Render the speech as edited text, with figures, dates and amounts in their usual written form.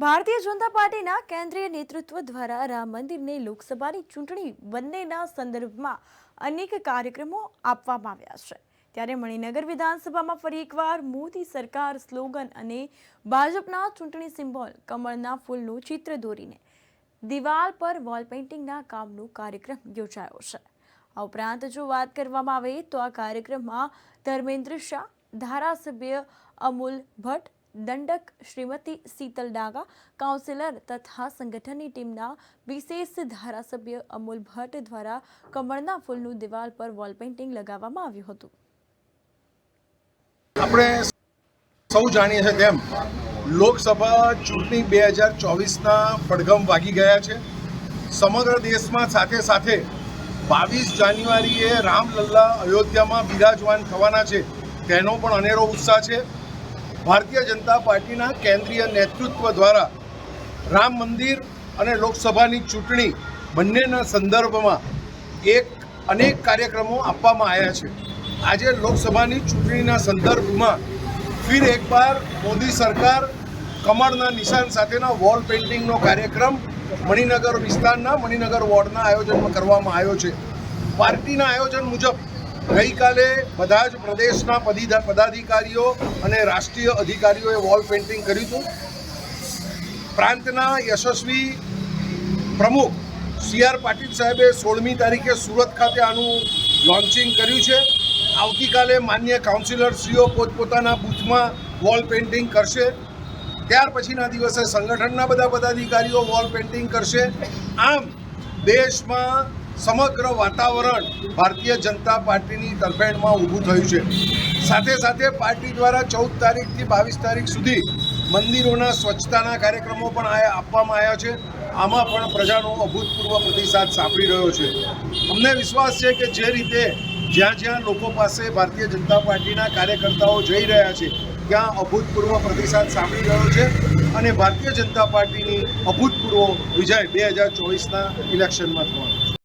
ભારતીય જનતા પાર્ટીના કેન્દ્રીય નેતૃત્વ દ્વારા રામ મંદિરને લોકસભાની ચૂંટણી બંનેના સંદર્ભમાં અનેક કાર્યક્રમો આપવામાં આવ્યા છે। ત્યારે મણિનગર વિધાનસભામાં ફરી એકવાર મોદી સરકાર સ્લોગન અને ભાજપના ચૂંટણી સિમ્બોલ કમળના ફૂલનું ચિત્ર દોરીને દિવાલ પર વોલ પેઇન્ટિંગના કામનો કાર્યક્રમ યોજાયો છે। આ ઉપરાંત જો વાત કરવામાં આવે તો આ કાર્યક્રમમાં ધર્મેન્દ્ર શાહ, ધારાસભ્ય અમૂલ ભટ્ટ, दंडक श्रीमती शीतल डागा, काउंसिलर तथा संगठन टीम विशेष धारासभ्य अमूल भट्ट द्वारा कमळना फूलनु दीवाल पर वॉल पेइंटिंग लगाववामां आव्युं हतुं। આપણે સૌ જાણીએ છીએ તેમ લોકસભા ચૂંટણી 2024ના પડઘમ વાગી ગયા છે। સમગ્ર દેશમાં સાથે સાથે 22 જાન્યુઆરીએ રામલલ્લા અયોધ્યામાં બિરાજમાન થવાના છે તેનો પણ અનેરો ઉત્સાહ છે। ભારતીય જનતા પાર્ટીના કેન્દ્રીય નેતૃત્વ દ્વારા રામ મંદિર અને લોકસભાની ચૂંટણી બંનેના સંદર્ભમાં અનેક કાર્યક્રમો આપવામાં આવ્યા છે। આજે લોકસભાની ચૂંટણીના સંદર્ભમાં ફિર એકવાર મોદી સરકાર કમળના નિશાન સાથેના વોલ પેઇન્ટિંગનો કાર્યક્રમ મણિનગર વિસ્તારના મણિનગર વોર્ડના આયોજનમાં કરવામાં આવ્યો છે। પાર્ટીના આયોજન મુજબ ગઈકાલે બધા જ પ્રદેશના પદાધિકારીઓ અને રાષ્ટ્રીય અધિકારીઓએ વોલ પેઇન્ટિંગ કર્યું હતું। પ્રાંતના યશસ્વી પ્રમુખ CR પાટીલ સાહેબે 16મી તારીખે સુરત ખાતે આનું લોન્ચિંગ કર્યું છે। આવતીકાલે માન્ય કાઉન્સિલરશ્રીઓ પોતપોતાના બૂથમાં વોલ પેઇન્ટિંગ કરશે। ત્યાર પછીના દિવસે સંગઠનના બધા પદાધિકારીઓ વોલ પેઇન્ટિંગ કરશે। આમ દેશમાં સમગ્ર વાતાવરણ ભારતીય જનતા પાર્ટીની તરફેણમાં ઊભું થયું છે। સાથે સાથે પાર્ટી દ્વારા 14 તારીખથી 22 તારીખ સુધી મંદિરોના સ્વચ્છતાના કાર્યક્રમો પણ આપવામાં આવ્યા છે। આમાં પણ પ્રજાનો અભૂતપૂર્વ પ્રતિસાદ સાંપડી રહ્યો છે। અમને વિશ્વાસ છે કે જે રીતે જ્યાં જ્યાં લોકો પાસે ભારતીય જનતા પાર્ટીના કાર્યકર્તાઓ જઈ રહ્યા છે ત્યાં અભૂતપૂર્વ પ્રતિસાદ સાંપડી રહ્યો છે અને ભારતીય જનતા પાર્ટીની અભૂતપૂર્વ વિજય 2024ના ઇલેક્શનમાં થવાનો છે।